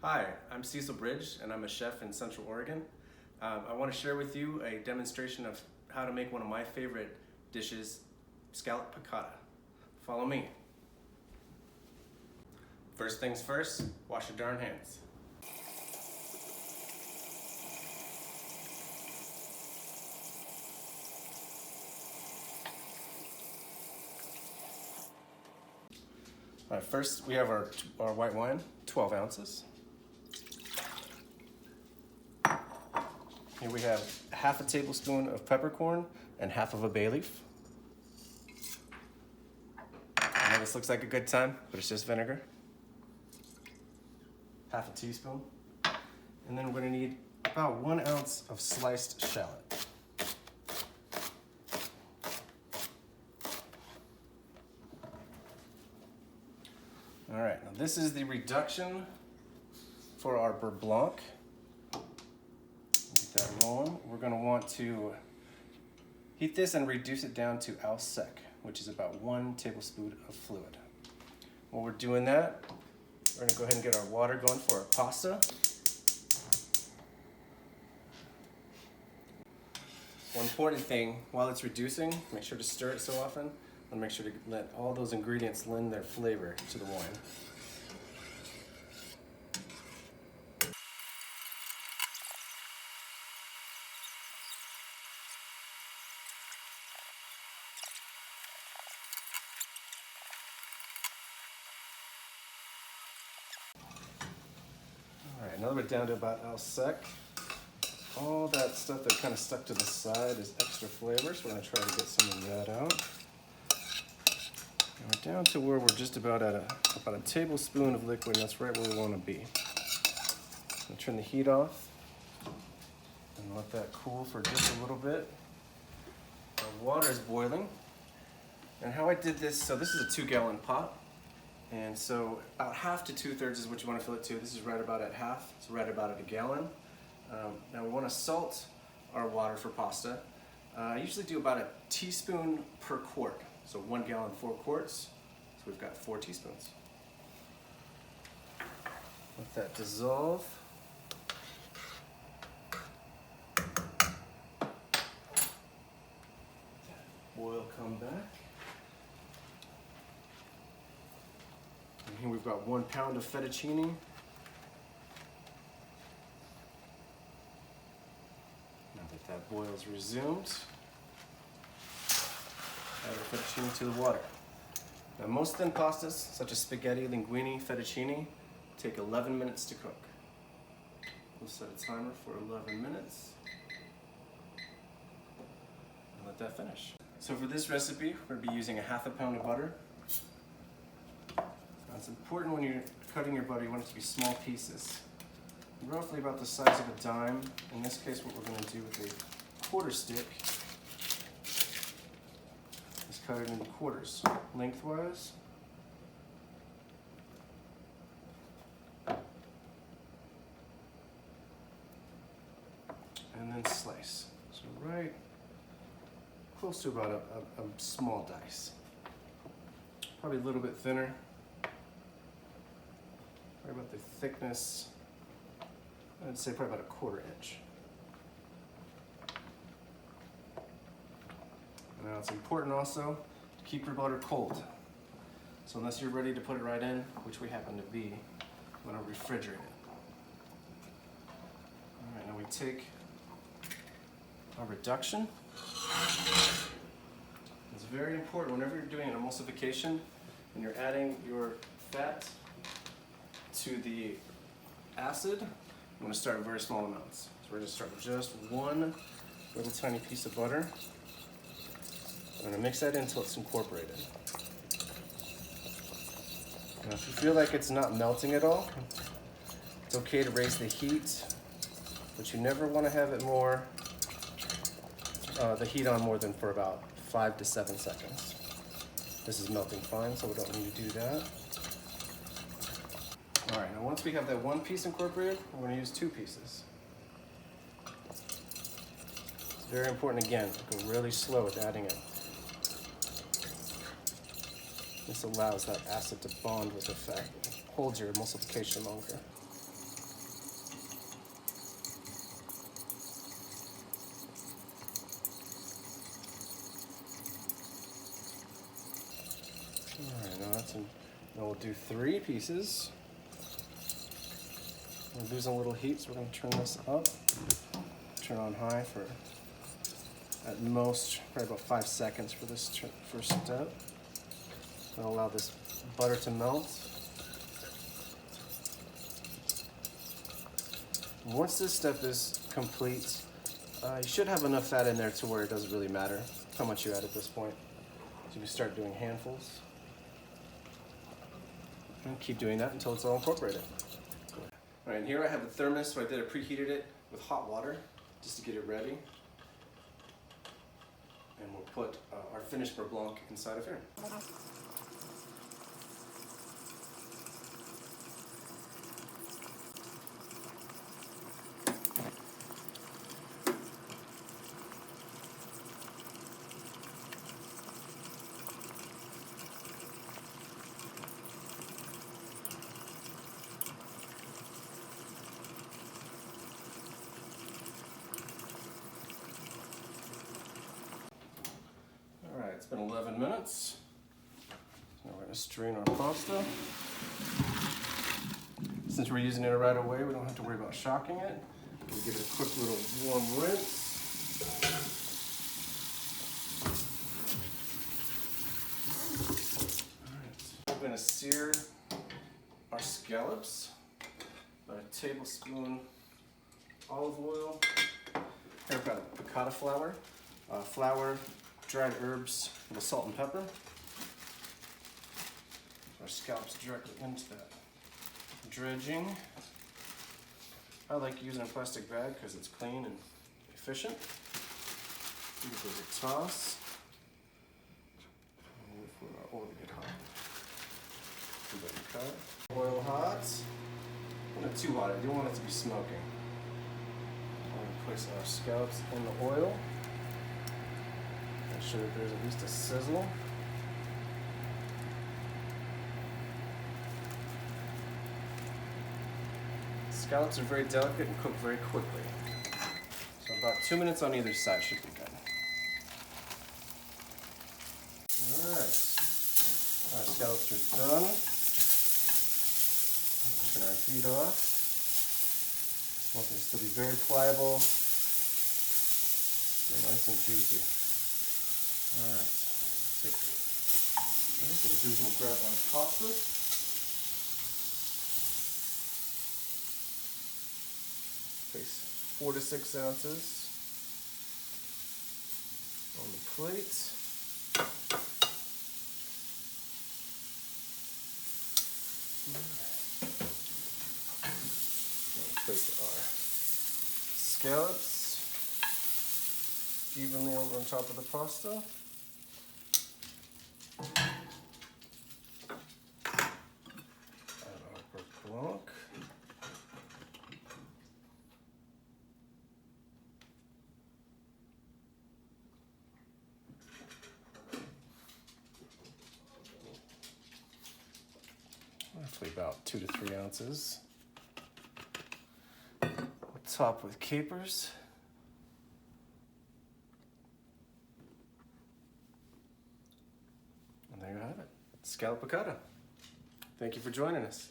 Hi, I'm Cecil and I'm a chef in Central Oregon. I want to share with you a demonstration of how to make one of my favorite dishes, scallop piccata. Follow me. First things first, wash your darn hands. All right, first we have our white wine, 12 ounces. Here we have half a tablespoon of peppercorn and half of a bay leaf. I know this looks like a good time, but it's just vinegar. Half a teaspoon. And then we're gonna need about 1 ounce of sliced shallot. All right, now this is the reduction for our beurre blanc. Get that rolling. We're gonna want to heat this and reduce it down to al sec, which is about 1 tablespoon of fluid. While we're doing that, we're gonna go ahead and get our water going for our pasta. One important thing, while it's reducing, make sure to stir it so often, and make sure to let all those ingredients lend their flavor to the wine. All right, now that we're down to about al sec, all that stuff that kind of stuck to the side is extra flavor, so we're going to try to get some of that out. And we're down to where we're just about at about a tablespoon of liquid, and that's right where we want to be. I'm going to turn the heat off and let that cool for just a little bit. Our water is boiling. And how I did this, so this is a 2-gallon pot. And so about half to 2/3 is what you want to fill it to. This is right about at half, so right about at a gallon. Now we want to salt our water for pasta. I usually do about a teaspoon per quart. So 1 gallon, 4 quarts. So we've got 4 teaspoons. Let that dissolve. Oil come back. And here we've got 1 pound of fettuccine. Now that boil's resumed, add our fettuccine to the water. Now most thin pastas, such as spaghetti, linguine, fettuccine, take 11 minutes to cook. We'll set a timer for 11 minutes and let that finish. So for this recipe, we're going to be using a half a pound of butter. Now it's important when you're cutting your butter, you want it to be small pieces, roughly about the size of a dime. In this case, what we're going to do with a quarter stick is cut it into quarters, lengthwise. And then slice. So right close to about a small dice. Probably a little bit thinner. Probably about the thickness, I'd say probably about a 1/4 inch. Now it's important also to keep your butter cold. So unless you're ready to put it right in, which we happen to be, I'm going to refrigerate it. All right, now we take our reduction. It's very important whenever you're doing an emulsification and you're adding your fat to the acid, I'm going to start with very small amounts. So we're going to start with just 1 little tiny piece of butter. I'm going to mix that in until it's incorporated. Now if you feel like it's not melting at all, it's okay to raise the heat, but you never want to have it the heat on more than for about 5 to 7 seconds. This is melting fine, so we don't need to do that. All right, now once we have that 1 piece incorporated, we're going to use 2 pieces. It's very important, again, to go really slow with adding it. This allows that acid to bond with the fat, holds your emulsification longer. right, now now we'll do 3 pieces. We're losing a little heat, so we're going to turn this up. Turn on high for at most probably about 5 seconds for this first step. That'll allow this butter to melt. Once this step is complete, you should have enough fat in there to where it doesn't really matter how much you add at this point. So you start doing handfuls. And keep doing that until it's all incorporated. All right, and here I have a thermos, so I preheated it with hot water just to get it ready. And we'll put our finished beurre blanc inside of here. It's been 11 minutes. Now we're going to strain our pasta. Since we're using it right away, we don't have to worry about shocking it. We'll give it a quick little warm rinse. Alright, we're going to sear our scallops. About a tablespoon olive oil. Here I've got piccata flour, dried herbs, a little salt and pepper. Our scallops directly into that dredging. I like using a plastic bag because it's clean and efficient. Give those a toss. And wait for our oil to get hot. Give it a cut. Oil hot. Not too hot. I do want it to be smoking. I'm going to place our scallops in the oil. Make sure that there's at least a sizzle. Scallops are very delicate and cook very quickly. So about 2 minutes on either side should be good. Alright, our scallops are done. Turn our heat off. Want them to still be very pliable. So nice and juicy. Alright, so what we'll do is we'll grab our pasta. Place 4 to 6 ounces on the plate. We'll place our scallops evenly over on top of the pasta. Add our beurre blanc. Roughly about 2 to 3 ounces. We'll top with capers. And there you have it, scallop piccata. Thank you for joining us.